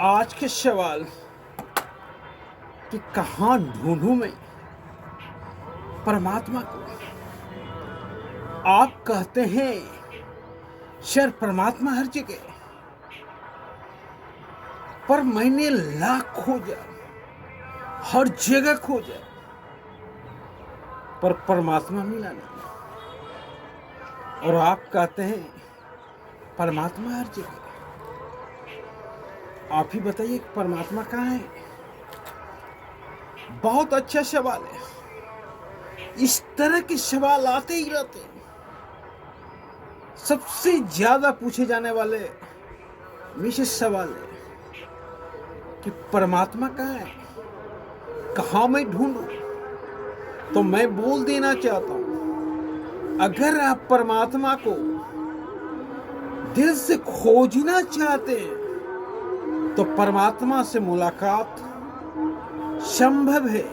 आज के सवाल कि कहाँ ढूंढूं मैं परमात्मा को। आप कहते हैं सर परमात्मा हर जगह, पर मैंने लाख खोजा, हर जगह खोजा, पर परमात्मा मिला नहीं। और आप कहते हैं परमात्मा हर जगह। आप ही बताइए परमात्मा कहाँ है? बहुत अच्छा सवाल है। इस तरह के सवाल आते ही रहते हैं। सबसे ज्यादा पूछे जाने वाले विशेष सवाल है कि परमात्मा कहाँ है, कहाँ मैं ढूंढूं। तो मैं बोल देना चाहता हूं, अगर आप परमात्मा को दिल से खोजना चाहते हैं तो परमात्मा से मुलाकात संभव है।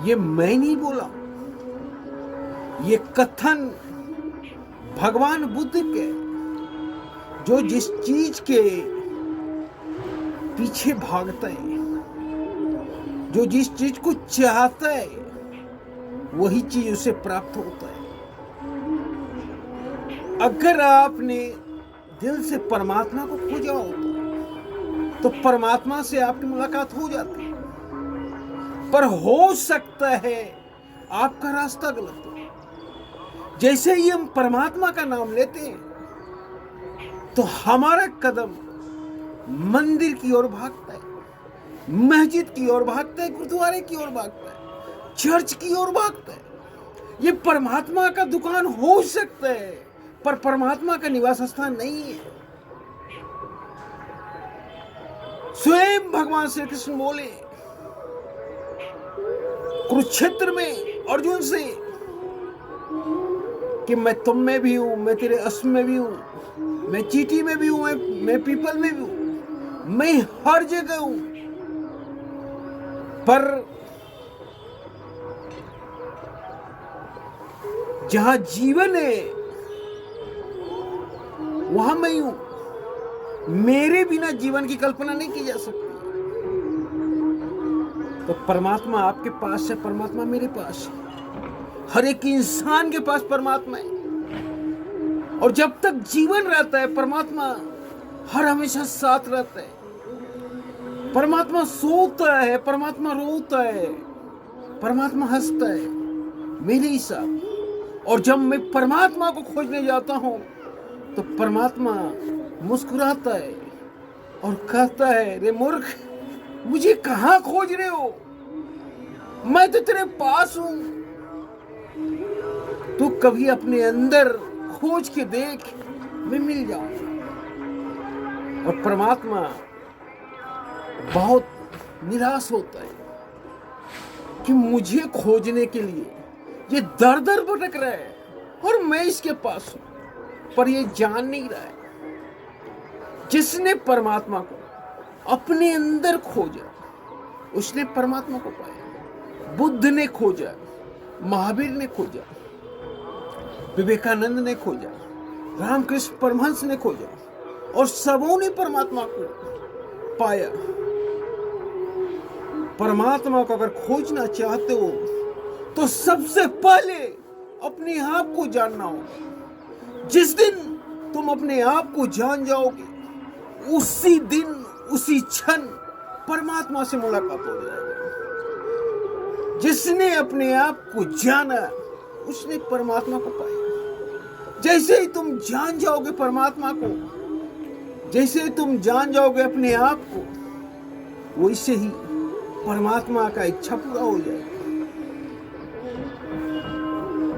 ये मैं नहीं बोला, ये कथन भगवान बुद्ध के, जो जिस चीज के पीछे भागता है, जो जिस चीज को चाहता है, वही चीज उसे प्राप्त होता है। अगर आपने दिल से परमात्मा को खोजा होता तो परमात्मा से आपकी मुलाकात हो जाती, पर हो सकता है आपका रास्ता गलत हो। जैसे ही हम परमात्मा का नाम लेते हैं तो हमारा कदम मंदिर की ओर भागता है, मस्जिद की ओर भागता है, गुरुद्वारे की ओर भागता है, चर्च की ओर भागता है। ये परमात्मा का दुकान हो सकता है, पर परमात्मा का निवास स्थान नहीं है। स्वयं भगवान श्री कृष्ण बोले कुरुक्षेत्र में अर्जुन से कि मैं तुम में भी हूं, मैं तेरे अस्त्र में भी हूं, मैं चींटी में भी हूं, मैं पीपल में भी हूं, मैं हर जगह हूं। पर जहां जीवन है वहां मैं हूं। मेरे बिना जीवन की कल्पना नहीं की जा सकती। तो परमात्मा आपके पास है, परमात्मा मेरे पास है, हर एक इंसान के पास परमात्मा है। और जब तक जीवन रहता है परमात्मा हर हमेशा साथ रहता है। परमात्मा सोता है, परमात्मा रोता है, परमात्मा हंसता है, मेरे हिसाब। और जब मैं परमात्मा को खोजने जाता हूं तो परमात्मा मुस्कुराता है और कहता है, रे मूर्ख, मुझे कहां खोज रहे हो, मैं तो तेरे पास हूं। तू कभी अपने अंदर खोज के देख, मैं मिल जाऊंगा। और परमात्मा बहुत निराश होता है कि मुझे खोजने के लिए ये दर दर भटक रहा है और मैं इसके पास हूं, पर ये जान नहीं रहा है। जिसने परमात्मा को अपने अंदर खोजा उसने परमात्मा को पाया। बुद्ध ने खोजा, महावीर ने खोजा, विवेकानंद ने खोजा, रामकृष्ण परमहंस ने खोजा, और सबों ने परमात्मा को पाया। परमात्मा को अगर खोजना चाहते हो तो सबसे पहले अपने आप को जानना होगा। जिस दिन तुम अपने आप को जान जाओगे उसी दिन, उसी क्षण परमात्मा से मुलाकात हो जाएगी। जिसने अपने आप को जाना उसने परमात्मा को पाया। जैसे ही तुम जान जाओगे परमात्मा को, जैसे ही तुम जान जाओगे अपने आप को, वैसे ही परमात्मा का इच्छा पूरा हो जाएगा।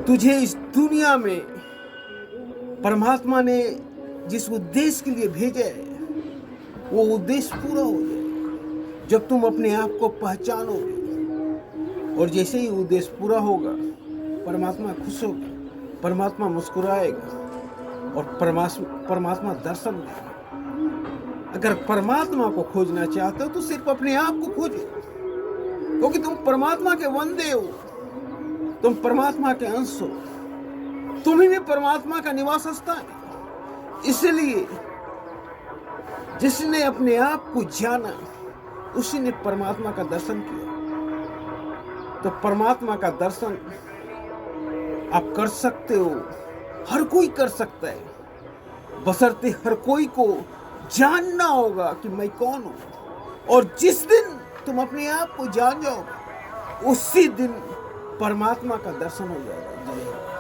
तुझे इस दुनिया में परमात्मा ने जिस उद्देश्य के लिए भेजा है वो उद्देश्य पूरा हो जाएगा जब तुम अपने आप को पहचानोगे। और जैसे ही उद्देश्य पूरा होगा परमात्मा खुश होगा, परमात्मा मुस्कुराएगा और परमात्मा दर्शन देगा। अगर परमात्मा को खोजना चाहते हो तो सिर्फ अपने आप को खोजो, क्योंकि तुम परमात्मा के बंदे हो, तुम परमात्मा के अंश हो, तुम ही में परमात्मा का निवास स्थान है। इसलिए जिसने अपने आप को जाना उसी ने परमात्मा का दर्शन किया। तो परमात्मा का दर्शन आप कर सकते हो, हर कोई कर सकता है, बशर्ते हर कोई को जानना होगा कि मैं कौन हूं। और जिस दिन तुम अपने आप को जान जाओगे उसी दिन परमात्मा का दर्शन हो जाएगा। जय हिंद।